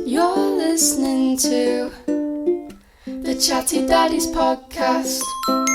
You're listening to the Chatty Daddies podcast.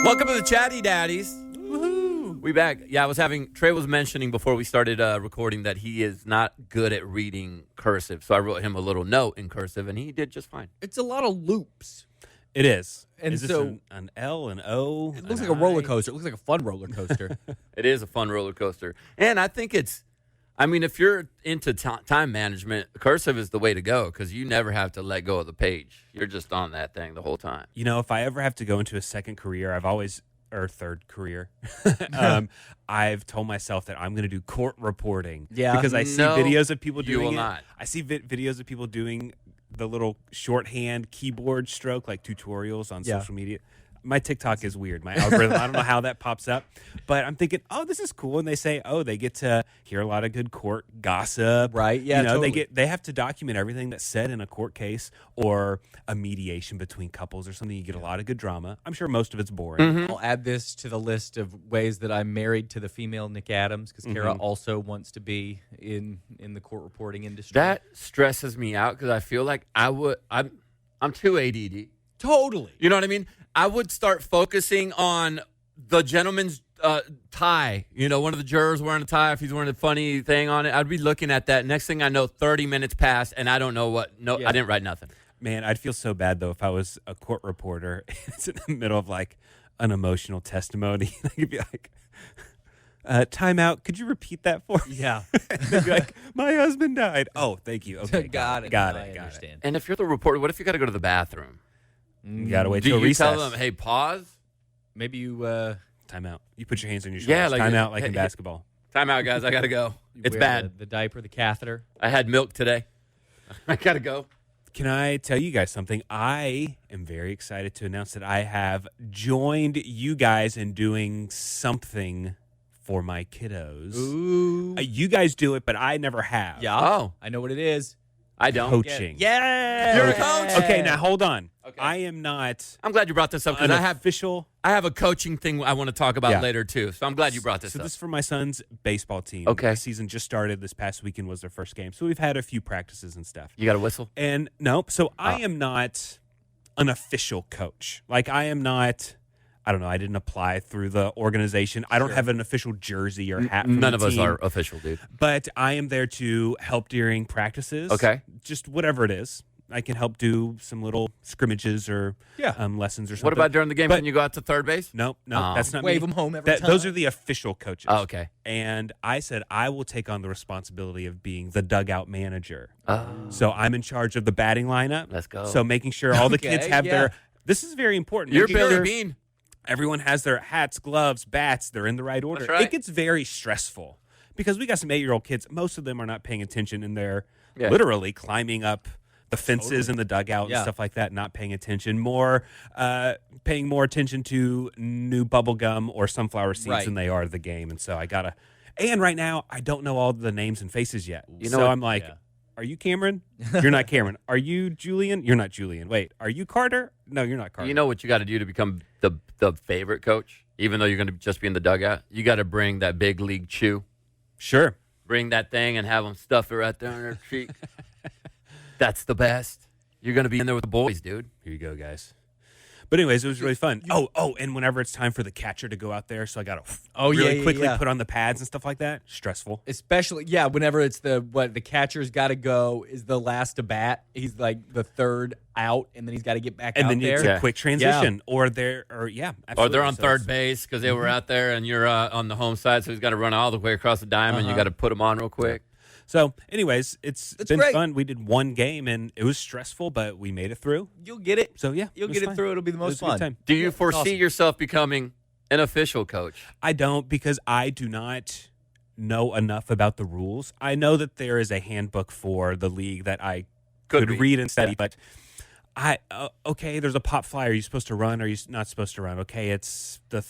Welcome to the Chatty Daddies. Woohoo! We back. Yeah, Trey was mentioning before we started recording that he is not good at reading cursive. So I wrote him a little note in cursive, and he did just fine. It's a lot of loops. It is. And is this so an L, an O? It looks like a roller coaster. It looks like a fun roller coaster. It is a fun roller coaster. And I think if you're into time management, cursive is the way to go because you never have to let go of the page. You're just on that thing the whole time. You know, if I ever have to go into a second career, or third career, I've told myself that I'm going to do court reporting. Yeah. Because I see videos of people doing you will it. not. I see videos of people doing the little shorthand keyboard stroke, like tutorials on social media. My TikTok is weird. My algorithm, I don't know how that pops up. But I'm thinking, oh, this is cool. And they say, oh, they get to hear a lot of good court gossip. Right, yeah, You know, totally. they have to document everything that's said in a court case or a mediation between couples or something. You get a lot of good drama. I'm sure most of it's boring. Mm-hmm. I'll add this to the list of ways that I'm married to the female Nick Adams because Kara also wants to be in the court reporting industry. That stresses me out because I feel like I'm too ADD. Totally. You know what I mean? I would start focusing on the gentleman's tie. You know, one of the jurors wearing a tie. If he's wearing a funny thing on it, I'd be looking at that. Next thing I know, 30 minutes passed, and I don't know what. No, I didn't write nothing. Man, I'd feel so bad, though, if I was a court reporter and it's in the middle of, like, an emotional testimony. I could be like, time out. Could you repeat that for me? Yeah. And they'd be like, my husband died. Oh, thank you. Okay, Got it. Got I it. understand. And if you're the reporter, what if you got to go to the bathroom? You got to wait Do till you recess. tell them, hey, pause? Maybe you Time out. You put your hands on your shoulders. Yeah, like- time out like in hey, basketball. Time out, guys. I got to go. It's wear bad. the diaper, the catheter. I had milk today. I got to go. Can I tell you guys something? I am very excited to announce that I have joined you guys in doing something for my kiddos. Ooh. You guys do it, but I never have. Yeah. Oh. I know what it is. I don't. Coaching. Yeah. You're a coach? Okay, now hold on. Okay. I am not I'm glad you brought this up because an I have official. a coaching thing I want to talk about Yeah. later, too. So I'm glad you brought this So up. this is for my son's baseball team. Okay. The season just started. This past weekend was their first game. So we've had a few practices and stuff. You got a whistle? And nope. So I am not an official coach. Like I am not. I don't know. I didn't apply through the organization. I don't have an official jersey or hat. From None the of us team, are official, dude. But I am there to help during practices. Okay. Just whatever it is. I can help do some little scrimmages or lessons or something. What about during the game But- when you go out to third base? No, that's not Wave me. them home every time. Those are the official coaches. Oh, okay. And I said I will take on the responsibility of being the dugout manager. Oh. So I'm in charge of the batting lineup. Let's go. So making sure all the kids Okay, have yeah. their. This is very important. You're Making Billy sure Bean. Everyone has their hats, gloves, bats. They're in the right order. That's right. It gets very stressful because we got some 8-year-old kids. Most of them are not paying attention, and they're Yeah. literally climbing up the fences in the dugout Yeah. and stuff like that, not paying attention. Paying more attention to new bubble gum or sunflower seeds Right. than they are to the game. And so I gotta. And right now, I don't know all the names and faces yet. You know so what? I'm like, Yeah. are you Cameron? You're not Cameron. Are you Julian? You're not Julian. Wait, are you Carter? No, you're not Carter. You know what you got to do to become the favorite coach? Even though you're going to just be in the dugout, you got to bring that big league chew. Sure. Bring that thing and have them stuff it right there on their cheek. That's the best. You're going to be in there with the boys, dude. Here you go, guys. But anyways, it was really fun. And whenever it's time for the catcher to go out there, so I got to really quickly put on the pads and stuff like that. Stressful. Especially, whenever it's the catcher's got to go is the last to bat. He's like the third out, and then he's got to get back And out then there. it's a quick transition. Or they're absolutely. Or they're on So third it's- base because they were out there and you're on the home side, so he's got to run all the way across the diamond. You got to put them on real quick. So anyways, it's been great. fun. We did one game, and it was stressful, but we made it through. You'll get it. So yeah, You'll was get it fine. through. It'll be the It was most a good fun. time. Do you it's foresee awesome. yourself becoming an official coach? I don't, because I do not know enough about the rules. I know that there is a handbook for the league that I could be. read and study, Yeah. but okay, there's a pop fly. Are you supposed to run? Or are you not supposed to run? Okay, it's the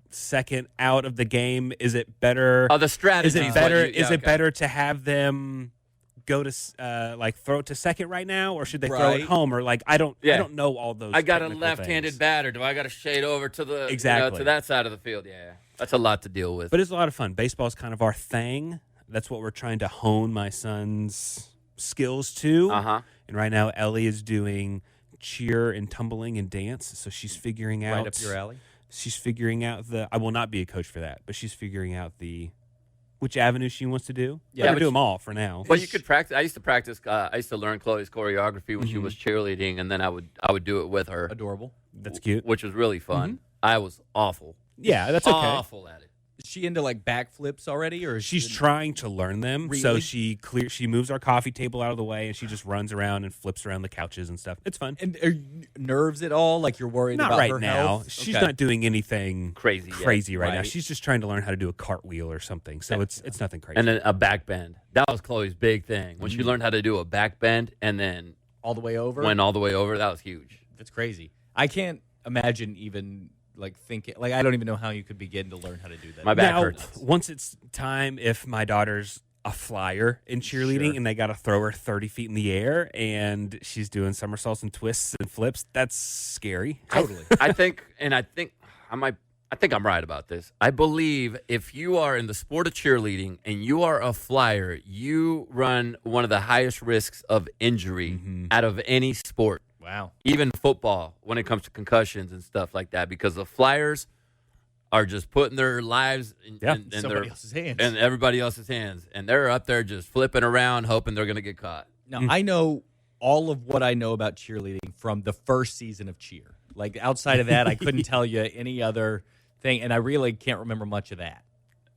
second out of the game. Is it better? Oh, the strategy. Is it better? Is it better to have them go to throw it to second right now, or should they throw it Right. home? Or I don't know all those. I got a technical left-handed things. batter. Do I got to shade over to the Exactly. to that side of the field? Yeah, that's a lot to deal with. But it's a lot of fun. Baseball's kind of our thing. That's what we're trying to hone my son's skills to. Uh-huh. And right now, Ellie is doing cheer and tumbling and dance. So she's figuring out. Right up your alley. She's figuring out I will not be a coach for that, but she's figuring out which avenue she wants to do. Yeah, Let her but do them all for now. But you could practice. I used to practice. I used to learn Chloe's choreography when she was cheerleading, and then I would do it with her. Adorable. That's cute. Which was really fun. I was awful. Yeah, that's okay. Awful at it. Is she into like backflips already, or is She's she trying to learn them. So Really? she moves our coffee table out of the way and she just runs around and flips around the couches and stuff. It's fun. And are you nerves at all? Like you're worried Not about right her now. health? She's Okay. not doing anything Crazy yet. right now. Right. She's just trying to learn how to do a cartwheel or something. So it's nothing crazy. And then a back bend. That was Chloe's big thing. When she learned how to do a back bend and then all the way over. went all the way over, that was huge. That's crazy. I can't imagine even like thinking. Like I don't even know how you could begin to learn how to do that. My back now, hurts. once it's time, if my daughter's a flyer in cheerleading Sure. and they got to throw her 30 feet in the air and she's doing somersaults and twists and flips, that's scary. Totally. I think I'm right about this. I believe if you are in the sport of cheerleading and you are a flyer, you run one of the highest risks of injury out of any sport. Wow. Even football, when it comes to concussions and stuff like that, because the flyers are just putting their lives in Somebody else's hands. and everybody else's hands, and they're up there just flipping around, hoping they're going to get caught. Now, I know all of what I know about cheerleading from the first season of Cheer. Like, outside of that, I couldn't tell you any other thing, and I really can't remember much of that.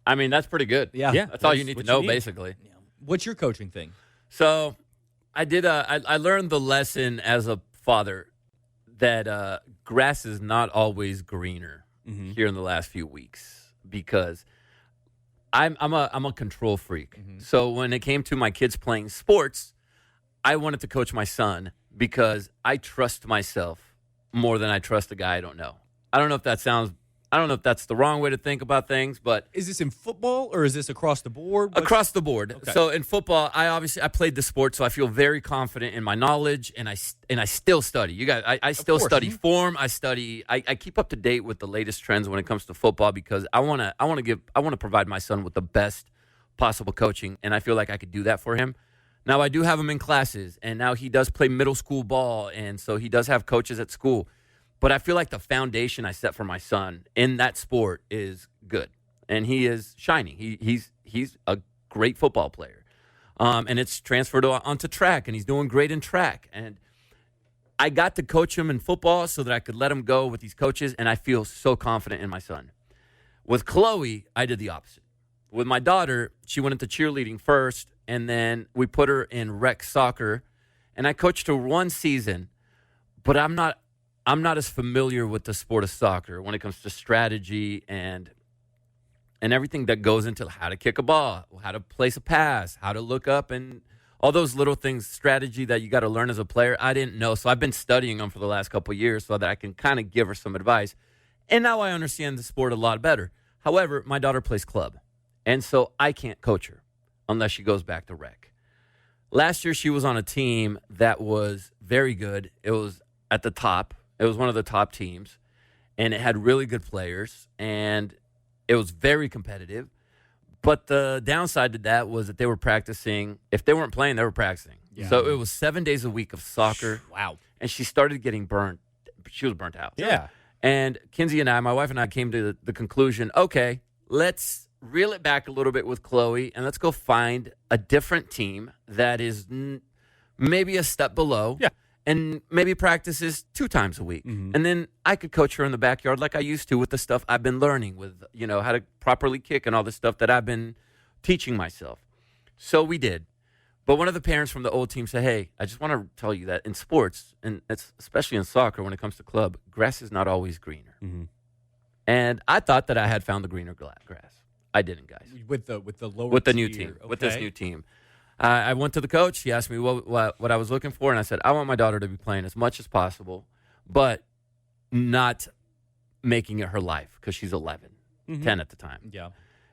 I mean, that's pretty good. Yeah. That's all you need to what know, you need. basically. What's your coaching thing? So I did. I learned the lesson as a father that grass is not always greener here in the last few weeks because I'm a control freak. So when it came to my kids playing sports, I wanted to coach my son because I trust myself more than I trust a guy I don't know. I don't know if that's the wrong way to think about things, but Is this in football or is this across the board? across the board. Okay. So in football, I played the sport, so I feel very confident in my knowledge, and I still study. You guys, I still course. study form. I keep up to date with the latest trends when it comes to football because I want to provide my son with the best possible coaching, and I feel like I could do that for him. Now I do have him in classes, and now he does play middle school ball, and so he does have coaches at school. But I feel like the foundation I set for my son in that sport is good, and he is shining. He's a great football player, and it's transferred onto track, and he's doing great in track. And I got to coach him in football so that I could let him go with these coaches, and I feel so confident in my son. With Chloe, I did the opposite. With my daughter, she went into cheerleading first, and then we put her in rec soccer, and I coached her one season, but I'm not as familiar with the sport of soccer when it comes to strategy and everything that goes into how to kick a ball, how to place a pass, how to look up, and all those little things, strategy that you got to learn as a player. I didn't know, so I've been studying them for the last couple of years so that I can kind of give her some advice. And now I understand the sport a lot better. However, my daughter plays club, and so I can't coach her unless she goes back to rec. Last year, she was on a team that was very good. It was at the top. It was one of the top teams, and it had really good players, and it was very competitive. But the downside to that was that they were practicing. If they weren't playing, they were practicing. Yeah. So it was 7 days a week of soccer. Wow. And she started getting burnt. She was burnt out. Yeah. And Kinsey and my wife and I, came to the conclusion, okay, let's reel it back a little bit with Chloe, and let's go find a different team that is maybe a step below. Yeah. And maybe practices 2 times a week. And then I could coach her in the backyard like I used to with the stuff I've been learning with, how to properly kick and all this stuff that I've been teaching myself. So we did. But one of the parents from the old team said, hey, I just want to tell you that in sports, and it's especially in soccer when it comes to club, grass is not always greener. And I thought that I had found the greener grass. I didn't, guys. With the lower With the new tier, team, with this okay. new team. I went to the coach. He asked me what I was looking for, and I said, I want my daughter to be playing as much as possible, but not making it her life because she's 11, 10 at the time. Yeah.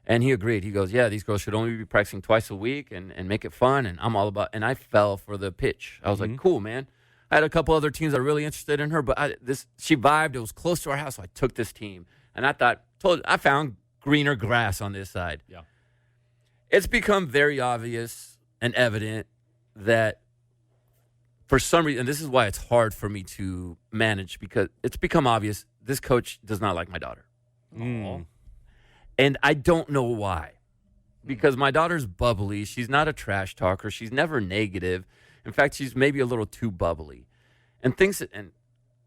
And he agreed. He goes, yeah, these girls should only be practicing twice a week and make it fun, and I'm all about – and I fell for the pitch. I was like, cool, man. I had a couple other teams that were really interested in her, but she vibed. It was close to our house, so I took this team. And I found greener grass on this side. Yeah. It's It's become very obvious and evident that for some reason, and this is why it's hard for me to manage, because it's become obvious this coach does not like my daughter. Mm. And I don't know why. Because my daughter's bubbly. She's not a trash talker. She's never negative. In fact, she's maybe a little too bubbly. And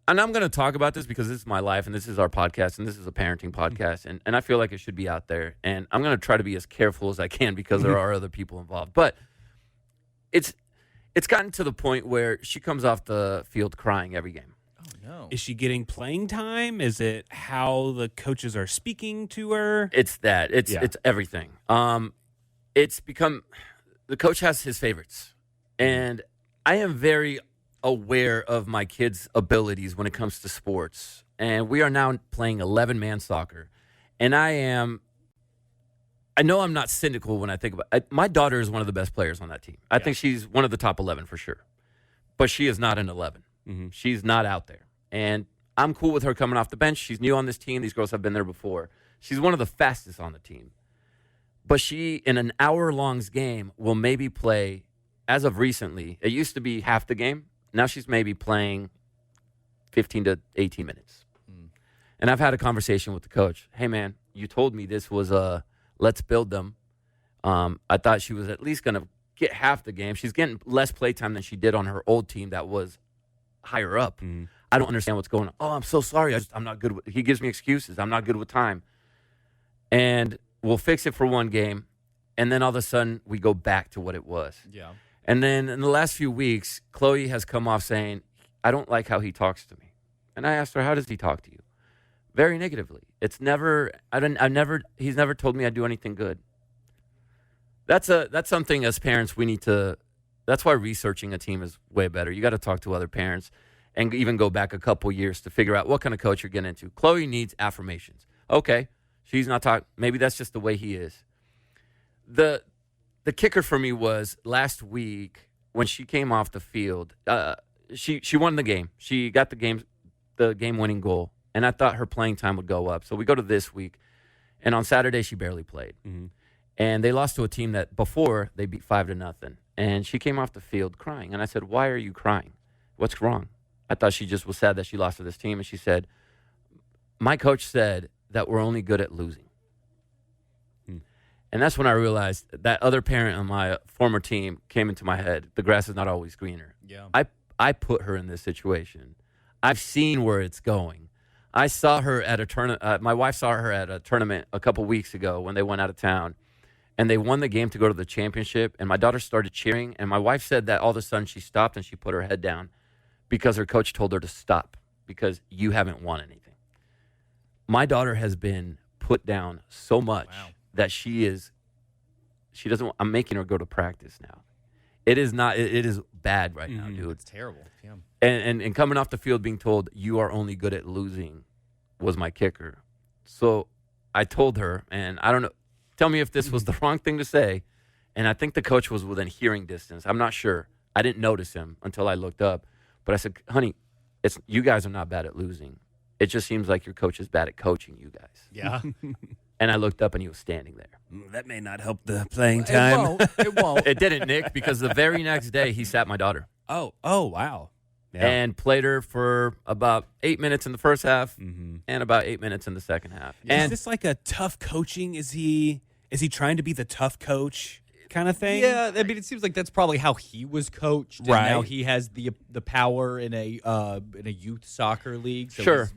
I'm going to talk about this because this is my life and this is our podcast and this is a parenting podcast. And I feel like it should be out there. And I'm going to try to be as careful as I can because there are other people involved. But it's gotten to the point where she comes off the field crying every game. Oh, no. Is she getting playing time? Is it how the coaches are speaking to her? It's that. It's everything. It's become the coach has his favorites. And I am very aware of my kids' abilities when it comes to sports. And we are now playing 11-man soccer. And I know I'm not cynical when I think about it. My daughter is one of the best players on that team. I think she's one of the top 11 for sure. But she is not an 11. Mm-hmm. She's not out there. And I'm cool with her coming off the bench. She's new on this team. These girls have been there before. She's one of the fastest on the team. But she, in an hour-long game, will maybe play, as of recently, it used to be half the game. Now she's maybe playing 15 to 18 minutes. Mm. And I've had a conversation with the coach. Hey, man, you told me this was a let's build them. I thought she was at least going to get half the game. She's getting less playtime than she did on her old team that was higher up. Mm. I don't understand what's going on. Oh, I'm so sorry. I'm not good with. He gives me excuses. I'm not good with time. And we'll fix it for one game, and then all of a sudden we go back to what it was. Yeah. And then in the last few weeks, Chloe has come off saying, I don't like how he talks to me. And I asked her, how does he talk to you? Very negatively. He's never told me I do anything good. That's something as parents we need to, that's why researching a team is way better. You got to talk to other parents and even go back a couple years to figure out what kind of coach you're getting into. Chloe needs affirmations. Okay, she's not talking. Maybe that's just the way he is. The kicker for me was last week when she came off the field. She won the game. She got the game-winning goal, and I thought her playing time would go up. So we go to this week, and on Saturday she barely played, and they lost to a team that before they beat 5-0, and she came off the field crying, and I said, "Why are you crying? What's wrong?" I thought she just was sad that she lost to this team, and she said, "My coach said that we're only good at losing." And that's when I realized that other parent on my former team came into my head. The grass is not always greener. Yeah. I put her in this situation. I've seen where it's going. I saw her at a tournament. My wife saw her at a tournament a couple weeks ago when they went out of town, and they won the game to go to the championship. And my daughter started cheering, and my wife said that all of a sudden she stopped and she put her head down because her coach told her to stop because you haven't won anything. My daughter has been put down so much that she doesn't. I'm making her go to practice now. It is not. It is bad right now, dude. It's terrible. Yeah. And coming off the field being told you are only good at losing was my kicker. So I told her, and I don't know. Tell me if this was the wrong thing to say. And I think the coach was within hearing distance. I'm not sure. I didn't notice him until I looked up. But I said, honey, you guys are not bad at losing. It just seems like your coach is bad at coaching you guys. Yeah. And I looked up, and he was standing there. That may not help the playing time. It won't. It didn't, Nick, because the very next day he sat my daughter. Oh, wow. Yeah. And played her for about 8 minutes in the first half and about 8 minutes in the second half. And is this like a tough coaching? Is he trying to be the tough coach kind of thing? Yeah, I mean, it seems like that's probably how he was coached. And now he has the power in a youth soccer league. So sure.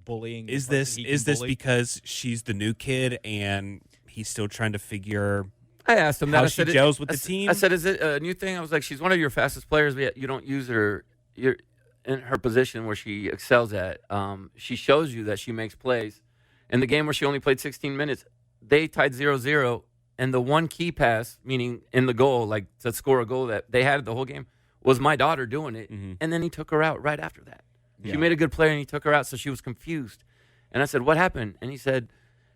Bullying. Is this because she's the new kid and he's still trying to figure? I asked him how she gels with the team. I said, "Is it a new thing?" I was like, "She's one of your fastest players, but yet you don't use her. You're in her position where she excels at. She shows you that she makes plays. In the game where she only played 16 minutes, they tied 0-0, and the one key pass, meaning in the goal, like to score a goal that they had the whole game, was my daughter doing it, and then he took her out right after that. Yeah. She made a good play, and he took her out, so she was confused. And I said, what happened? And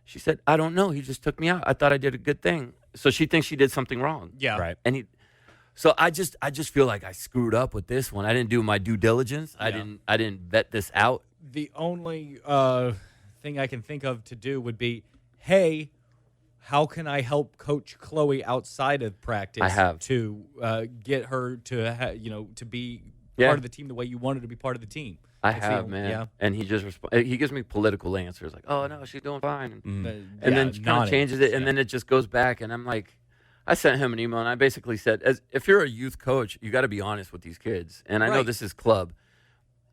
she said, I don't know. He just took me out. I thought I did a good thing. So she thinks she did something wrong. Yeah. Right. And so I just feel like I screwed up with this one. I didn't do my due diligence. Yeah. I didn't vet this out. The only thing I can think of to do would be, hey, how can I help Coach Chloe outside of practice? I have to get her to to be part of the team the way you wanted to be part of the team. I have, man. Yeah. And he just he gives me political answers like, "Oh no, she's doing fine," and then kind non-answers, of changes it, and then it just goes back, and I'm like, I sent him an email, and I basically said, if you're a youth coach, you got to be honest with these kids, and I know this is club,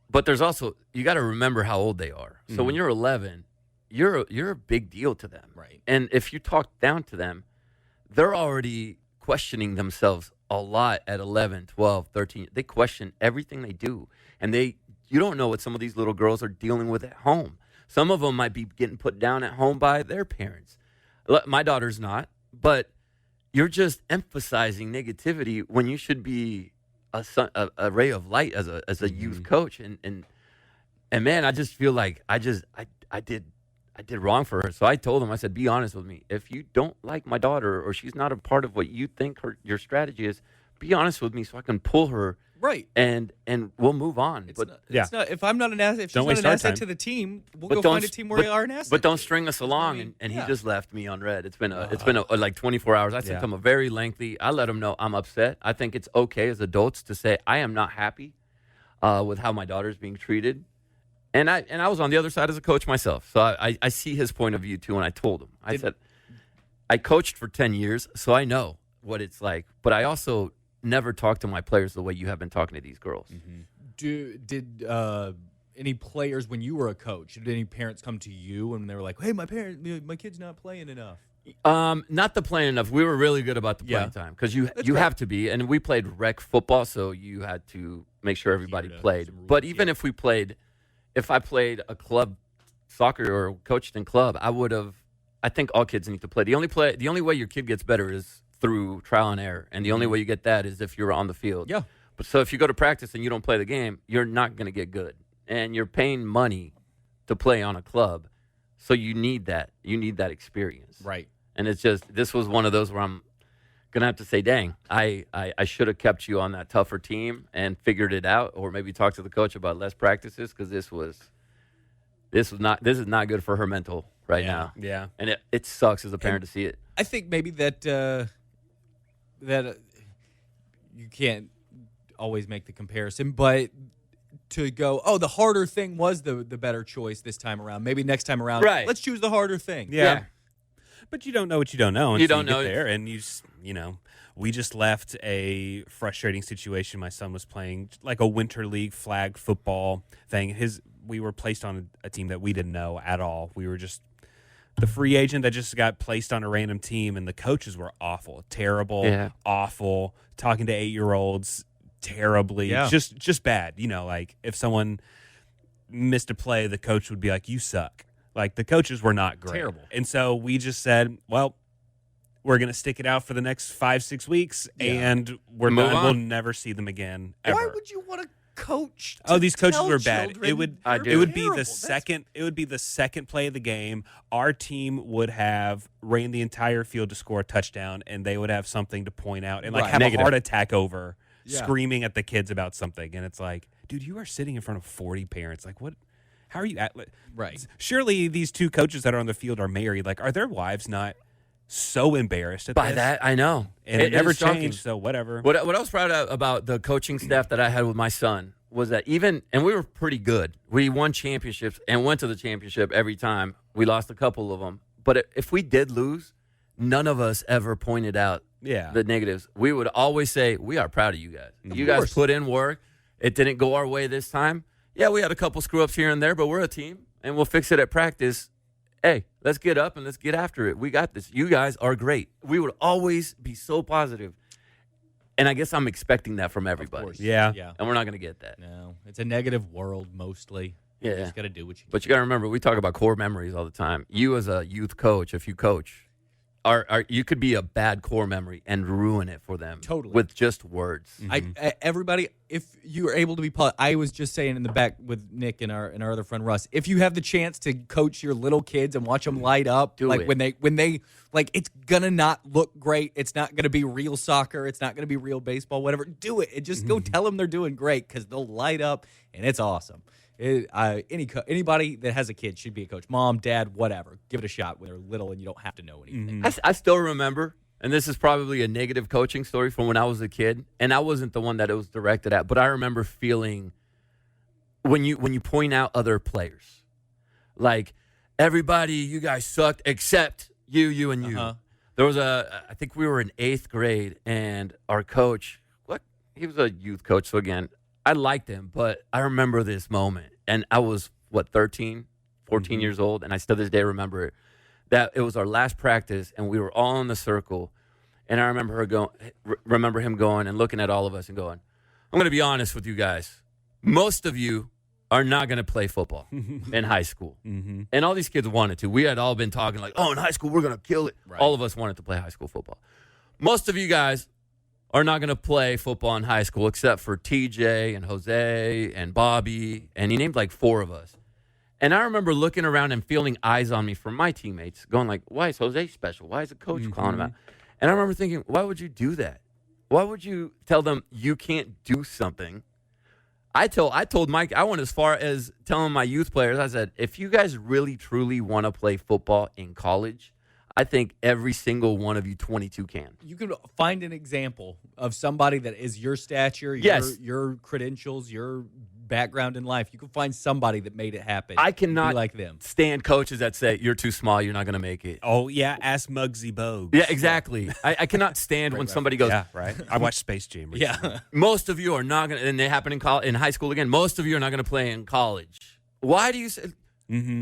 but there's also you got to remember how old they are. So when you're 11, you're a big deal to them, right? And if you talk down to them, they're already questioning themselves a lot at 11, 12, 13. They question everything they do, and you don't know what some of these little girls are dealing with at home. Some of them might be getting put down at home by their parents. My daughter's not, but you're just emphasizing negativity when you should be a ray of light as a youth coach. And man, I just feel like I did wrong for her. So I told him, I said, be honest with me. If you don't like my daughter or she's not a part of what you think your strategy is, be honest with me so I can pull her. Right. And we'll move on. It's not, if I'm not an asset, if she's not an asset to the team, we'll go find a team where we are an asset. But don't string us along. And he just left me on red. It's been like 24 hours. I sent him a very lengthy. I let him know I'm upset. I think it's okay as adults to say I am not happy with how my daughter's being treated. And I was on the other side as a coach myself. So I see his point of view too. And I told him, I said, I coached for 10 years, so I know what it's like. But I also never talk to my players the way you have been talking to these girls. Did any players, when you were a coach, did any parents come to you and they were like, hey, my kid's not playing enough? Not the playing enough. We were really good about the playing time because you have to be. And we played rec football, so you had to make sure everybody played. But even if I played a club soccer or coached in club, I think all kids need to play. The only way your kid gets better is through trial and error. And the only way you get that is if you're on the field. Yeah. But so if you go to practice and you don't play the game, you're not going to get good. And you're paying money to play on a club. So you need that. You need that experience. Right. And it's just, this was one of those where I'm going to have to say, dang, I should have kept you on that tougher team and figured it out, or maybe talk to the coach about less practices, because this is not good for her mental now. Yeah. And it sucks as a parent to see it. I think maybe that you can't always make the comparison, but to go, the harder thing was the better choice this time around. Maybe next time around, let's choose the harder thing. Yeah. But you don't know what you don't know until you don't know get there. And we just left a frustrating situation. My son was playing like a winter league flag football thing. We were placed on a team that we didn't know at all. We were just the free agent that just got placed on a random team, and the coaches were awful, terrible, awful, talking to 8-year-olds terribly, just bad. Like if someone missed a play, the coach would be like, "You suck." Like the coaches were not great. Terrible. And so we just said, well, we're going to stick it out for the next 5-6 weeks, and we're done. We'll never see them again, ever. Why would you want to coach? These coaches were bad. It would be terrible. the second. It would be the second play of the game. Our team would have ran the entire field to score a touchdown, and they would have something to point out and have a heart attack over, screaming at the kids about something. And it's like, dude, you are sitting in front of 40 parents. Like, what? How are you at? Right. Surely these two coaches that are on the field are married. Like, are their wives not so embarrassed by that? I know. And it never changed, so whatever. What I was proud of about the coaching staff that I had with my son was that and we were pretty good. We won championships and went to the championship every time. We lost a couple of them. But if we did lose, none of us ever pointed out the negatives. We would always say, we are proud of you guys. You guys put in work. It didn't go our way this time. Yeah, we had a couple screw-ups here and there, but we're a team, and we'll fix it at practice. Hey, let's get up and let's get after it. We got this. You guys are great. We would always be so positive. And I guess I'm expecting that from everybody. Yeah. And we're not going to get that. No, it's a negative world mostly. Yeah. You just got to do what you But you got to remember, we talk about core memories all the time. You as a youth coach, if you coach, you could be a bad core memory and ruin it for them. Totally. With just words. Mm-hmm. Everybody, if you are able to be, I was just saying in the back with Nick and our other friend Russ, if you have the chance to coach your little kids and watch them light up, do it. when they like, it's gonna not look great. It's not gonna be real soccer. It's not gonna be real baseball. Whatever. Do it. And just go tell them they're doing great, because they'll light up and it's awesome. Anybody that has a kid should be a coach. Mom, dad, whatever. Give it a shot when they're little and you don't have to know anything. I still remember and this is probably a negative coaching story from when I was a kid, and I wasn't the one that it was directed at, but I remember feeling when you point out other players, like, everybody, you guys sucked except you, and you. There was I think we were in 8th grade, and our coach, he was a youth coach, so again, I liked him, but I remember this moment, and I was, 13, 14 years old, and I still this day remember it, that it was our last practice, and we were all in the circle, and I remember him going and looking at all of us and going, I'm going to be honest with you guys. Most of you are not going to play football in high school. Mm-hmm. And all these kids wanted to. We had all been talking like, in high school, we're going to kill it. Right. All of us wanted to play high school football. Most of you guys are not going to play football in high school except for TJ and Jose and Bobby. And he named like 4 of us. And I remember looking around and feeling eyes on me from my teammates going like, why is Jose special? Why is the coach calling him out? And I remember thinking, why would you do that? Why would you tell them you can't do something? I told Mike, I went as far as telling my youth players, I said, if you guys really, truly want to play football in college, I think every single one of you 22 can. You could find an example of somebody that is your stature, your credentials, your background in life. You can find somebody that made it happen. I cannot be like them. Stand coaches that say, you're too small, you're not going to make it. Oh, yeah, ask Muggsy Bogues. Yeah, exactly. I cannot stand when somebody goes, yeah, right. I watched Space Jam recently. Yeah. Most of you are not going to, and they happen in high school again, most of you are not going to play in college. Why do you say,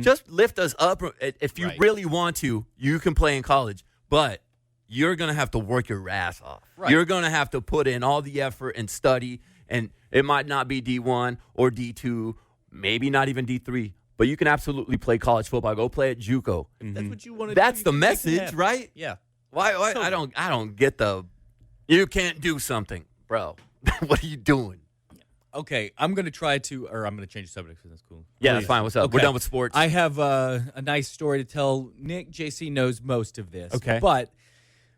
just lift us up? If you really want to, you can play in college, but you're going to have to work your ass off. Right. You're going to have to put in all the effort and study, and it might not be D1 or D2, maybe not even D3, but you can absolutely play college football. Go play at JUCO. That's what you want to do. That's the message, right? Yeah. Why I don't get you can't do something, bro. What are you doing? Okay, I'm going to change the subject because that's cool. Yeah, that's fine. What's up? Okay. We're done with sports. I have a nice story to tell. Nick, JC knows most of this. Okay. But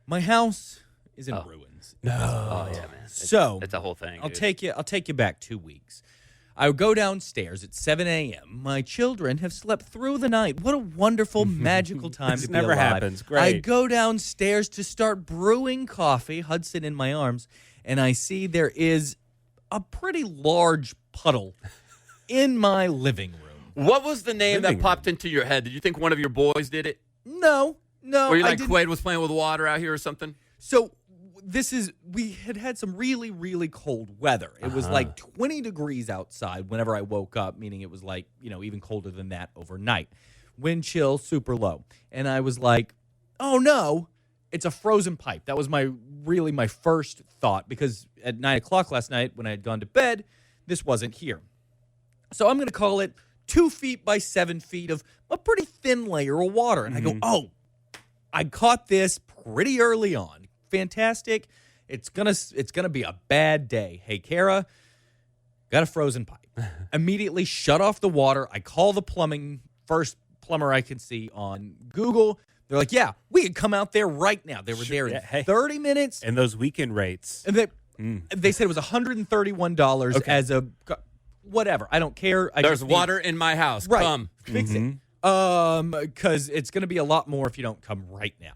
my house is in ruins. No. Oh, yeah, man. It's a whole thing. I'll take you back 2 weeks. I would go downstairs at 7 a.m. My children have slept through the night. What a wonderful, magical time to be alive. This never happens. Great. I go downstairs to start brewing coffee, Hudson in my arms, and I see there is a pretty large puddle in my living room. What was the name that popped into your head? Did you think one of your boys did it? No. Or you like Quaid was playing with water out here or something? So we had some really, really cold weather. It was like 20 degrees outside whenever I woke up, meaning it was like, even colder than that overnight. Wind chill, super low. And I was like, oh no, it's a frozen pipe. That was my first thought, because at 9 o'clock last night when I had gone to bed, this wasn't here. So I'm going to call it 2 feet by 7 feet of a pretty thin layer of water. And I go, I caught this pretty early on. Fantastic. It's gonna be a bad day. Hey, Kara, got a frozen pipe. Immediately shut off the water. I call the first plumber I can see on Google. They're like, yeah, we could come out there right now. They were there in 30 minutes. And those weekend rates. And they said it was $131 as a whatever. I don't care. There's water in my house. Right. Come. Fix it. Because it's going to be a lot more if you don't come right now.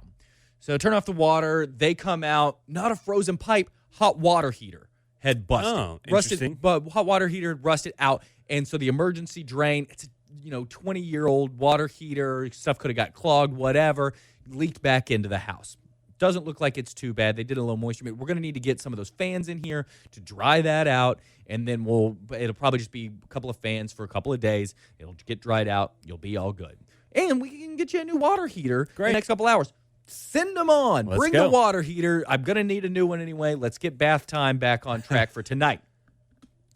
So turn off the water. They come out. Not a frozen pipe. Hot water heater had busted. Oh, interesting. But hot water heater had rusted out. And so the emergency drain, it's a 20-year-old water heater. Stuff could have got clogged, whatever. Leaked back into the house. Doesn't look like it's too bad. They did a little moisture. We're going to need to get some of those fans in here to dry that out. And then it'll probably just be a couple of fans for a couple of days. It'll get dried out. You'll be all good. And we can get you a new water heater in the next couple hours. Send them on. Bring the water heater. I'm going to need a new one anyway. Let's get bath time back on track for tonight.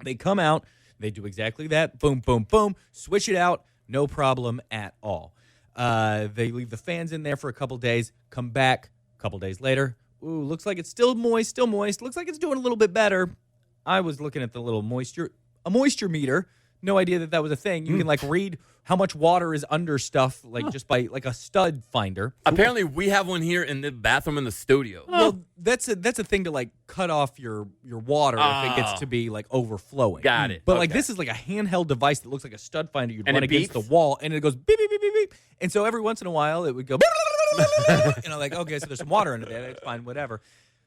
They come out. They do exactly that. Boom, boom, boom. Switch it out. No problem at all. They leave the fans in there for a couple days. Come back a couple days later. Ooh, looks like it's still moist. Looks like it's doing a little bit better. I was looking at the little moisture meter. No idea that was a thing. You can read how much water is under stuff, just by a stud finder. Apparently, we have one here in the bathroom in the studio. Well, that's a thing to cut off your water if it gets to be overflowing. Got it. But this is a handheld device that looks like a stud finder you'd run against the wall, and it goes beep beep beep beep beep. And so every once in a while it would go beep, beep, beep, like, okay, so there's some water under there. That's fine, whatever.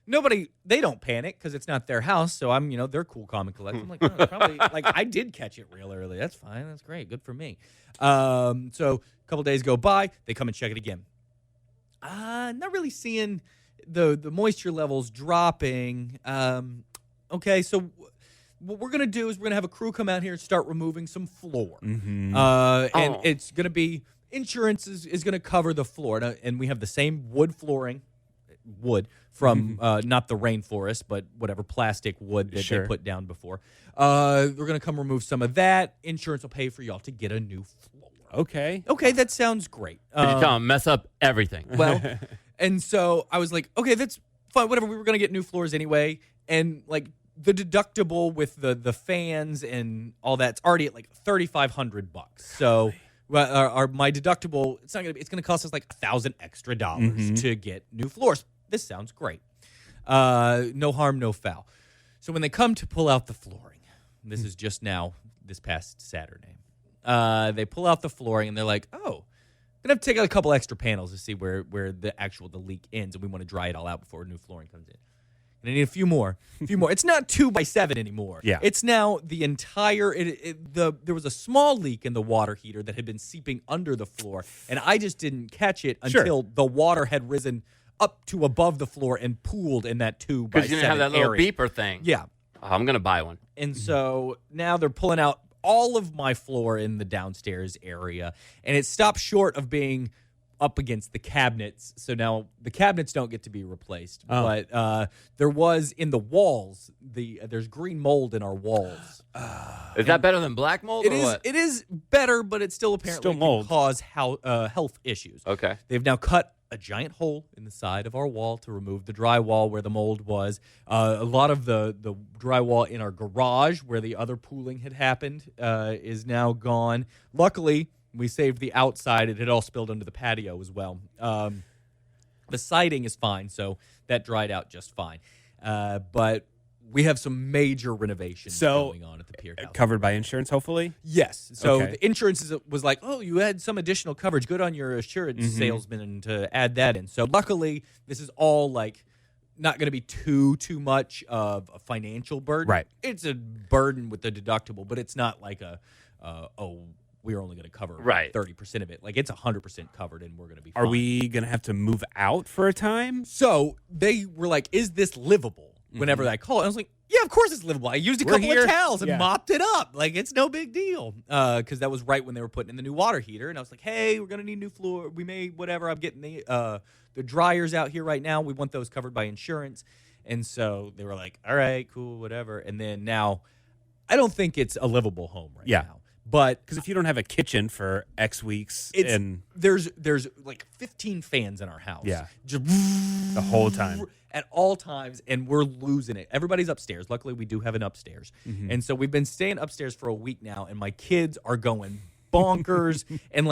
They don't panic because it's not their house. So I'm, they're cool, calm, and collected. I'm like, no, probably, like, I did catch it real early. That's fine. That's great. Good for me. So a couple days go by. They come and check it again. Not really seeing the moisture levels dropping. Okay, so what we're going to do is we're going to have a crew come out here and start removing some floor. And it's going to be, insurance is going to cover the floor. And we have the same wood flooring, from not the rainforest, but whatever plastic wood that they put down before. We're going to come remove some of that. Insurance will pay for y'all to get a new floor. Okay, that sounds great. Did you tell them mess up everything? Well, and so I was like, okay, that's fine, whatever. We were going to get new floors anyway. And like the deductible with the fans and all that's already at like $3,500. So my deductible, it's going to cost us like $1,000 extra to get new floors. This sounds great. No harm, no foul. So when they come to pull out the flooring, this is just now, this past Saturday, they pull out the flooring and they're like, oh, I'm going to have to take out a couple extra panels to see where the leak ends, and we want to dry it all out before new flooring comes in. And I need a few more. It's not 2x7 anymore. Yeah. It's now the entire. There was a small leak in the water heater that had been seeping under the floor, and I just didn't catch it until the water had risen up to above the floor and pooled in that 2x7 Because you didn't have that little area. beeper thing. Yeah. Oh, I'm gonna buy one. And so now they're pulling out all of my floor in the downstairs area, and it stops short of being up against the cabinets. So now the cabinets don't get to be replaced. But there was in the walls, there's green mold in our walls. Is that better than black mold or what? It is better, but it still apparently mold. can cause health issues. Okay. They've now cut a giant hole in the side of our wall to remove the drywall where the mold was. A lot of the drywall in our garage where the other pooling had happened is now gone. Luckily, we saved the outside. It had all spilled under the patio as well. The siding is fine, so that dried out just fine. But we have some major renovations going on at the Pier House. Covered by insurance, hopefully? Yes. So Okay. the insurance was like, oh, you had some additional coverage. Good on your insurance salesman to add that in. So luckily, this is all like not going to be too much of a financial burden. Right. It's a burden with the deductible, but it's not like we're only going to cover 30% of it. Like it's 100% covered, and we're going to be fine. Are we going to have to move out for a time? So they were like, is this livable? Whenever I called, I was like, yeah, of course it's livable. I used a We're couple here. of towels and Yeah. mopped it up. Like, it's no big deal. Because that was right when they were putting in the new water heater. And I was like, hey, we're going to need new floor. We may, whatever. I'm getting the dryers out here right now. We want those covered by insurance. And so they were like, all right, cool, whatever. And then now, I don't think it's a livable home right now. But Because if you don't have a kitchen for X weeks, there's like 15 fans in our house. Yeah. Just the whole time. At all times, and we're losing it. Everybody's upstairs. Luckily, we do have an upstairs. And so we've been staying upstairs for a week now, and my kids are going bonkers, and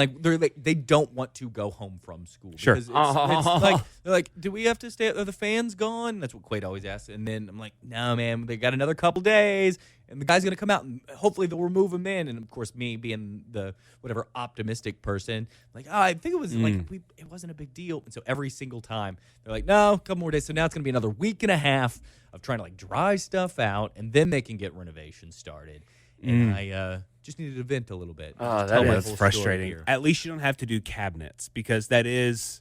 they don't want to go home from school. Sure. Because it's like, they're like, do we have to stay? Are the fans gone? That's what Quaid always asks. And then I'm like, no, man, they got another couple days, and the guy's going to come out, and hopefully they'll remove him in. And, of course, me being the whatever optimistic person, like, I think it was it wasn't a big deal. And so every single time, they're like, no, a couple more days. So now it's going to be another week and a half of trying to, like, dry stuff out, and then they can get renovations started. And I just needed to vent a little bit. Oh, Tell my That's whole frustrating. story here. At least you don't have to do cabinets, because that is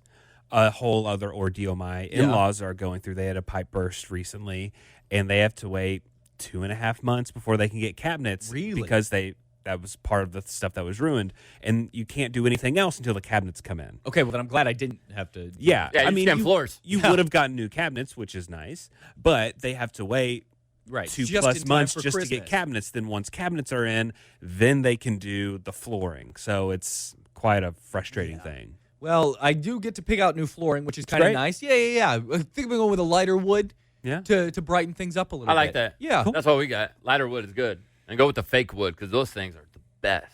a whole other ordeal my in-laws are going through. They had a pipe burst recently, and they have to wait 2.5 months before they can get cabinets. Really? Because that was part of the stuff that was ruined, and you can't do anything else until the cabinets come in. Okay, well, then I'm glad I didn't have to. Yeah, Yeah, I mean, scan floors. You would have gotten new cabinets, which is nice, but they have to wait Right. 2+ Just in time months for just to get Christmas. cabinets. Then once cabinets are in, then they can do the flooring. So it's quite a frustrating thing. Well, I do get to pick out new flooring, which is kind of great. nice. Yeah. I think we're going with a lighter wood Yeah. to brighten things up a little bit. I like that. Yeah. That's what we got. Lighter wood is good. And go with the fake wood because those things are the best.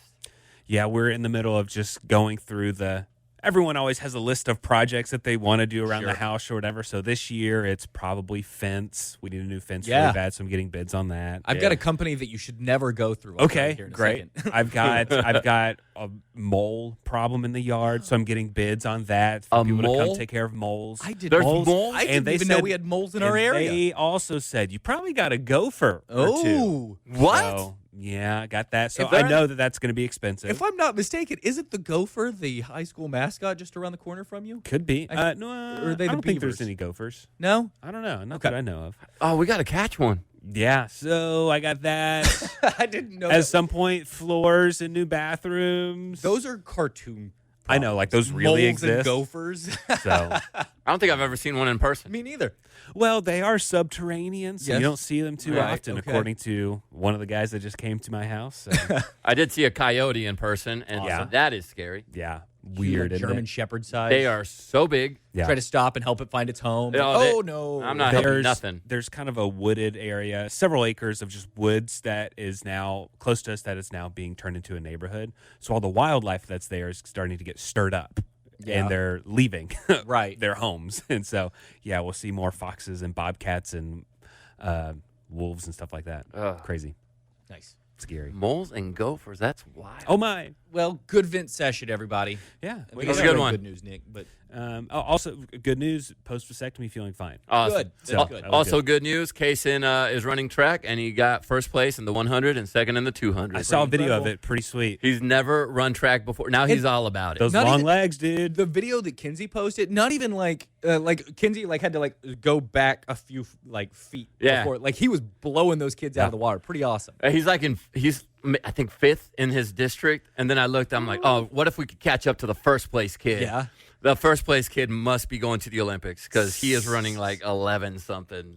Yeah, we're in the middle of just going through the everyone always has a list of projects that they want to do around Sure. the house or whatever. So this year it's probably fence. We need a new fence Yeah. really bad, so I'm getting bids on that. I've got a company that you should never go through. I'll tell you Okay, here in a great. second. I've got a mole problem in the yard, so I'm getting bids on that for A people to mole? come take care of moles. I did There's moles. moles? I And didn't they even know said- we had moles in and our area. They also said you probably got a gopher or two. Oh, What? So, yeah, I got that. So If I they're- know that that's going to be expensive. if I'm not mistaken, isn't the gopher the high school mascot just around the corner from you? Could be. I- No, or are they I the don't think there's beavers? any gophers. No. I don't know. Not Okay. that I know of. Oh, we got to catch one. Yeah, so I got that. I didn't know. At some point, floors and new bathrooms. Those are cartoon. I know, like those really moles and exist. gophers. So, I don't think I've ever seen one in person. Me neither. well, they are subterranean, so Yes. you don't see them too Right, often, okay. according to one of the guys that just came to my house. So, I did see a coyote in person, and Awesome. that is scary. yeah, weird. Like isn't German it? Shepherd size. They are so big. Yeah. Try to stop and help it find its home. Oh, they- No! I'm not helping There's nothing. There's kind of a wooded area, several acres of just woods that is now close to us. That is now being turned into a neighborhood. So all the wildlife that's there is starting to get stirred up, Yeah. and they're leaving Right. their homes. And so yeah, we'll see more foxes and bobcats and wolves and stuff like that. Ugh. Crazy, Nice. scary. Moles and gophers. That's wild. Oh my, Well, good Vince session, everybody. yeah. We That was got a good some one. Good news, Nick. But Also, good news: post vasectomy, feeling fine. Awesome. Good. So, That's good. that was Also, good. good news. Kaysen is running track, and he got first place in the 100 and second in the 200. I saw a video of incredible. it. Pretty sweet. He's never run track before. Now he's all about it. Those Not long even- legs, dude. the video that Kinsey posted, not even like Kinsey had to go back a few feet. Yeah. Before, he was blowing those kids out Yeah. of the water. Pretty awesome. He's I think fifth in his district. And then I looked, I'm like, oh, what if we could catch up to the first place kid? Yeah. The first place kid must be going to the Olympics because he is running like 11 something,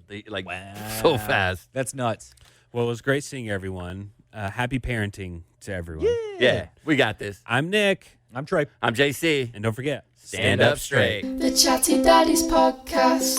so fast. That's nuts. Well, it was great seeing everyone. Happy parenting to everyone. Yeah, we got this. I'm Nick, I'm Trey. I'm JC. and don't forget, Stand up straight. The Chatty Daddies Podcast.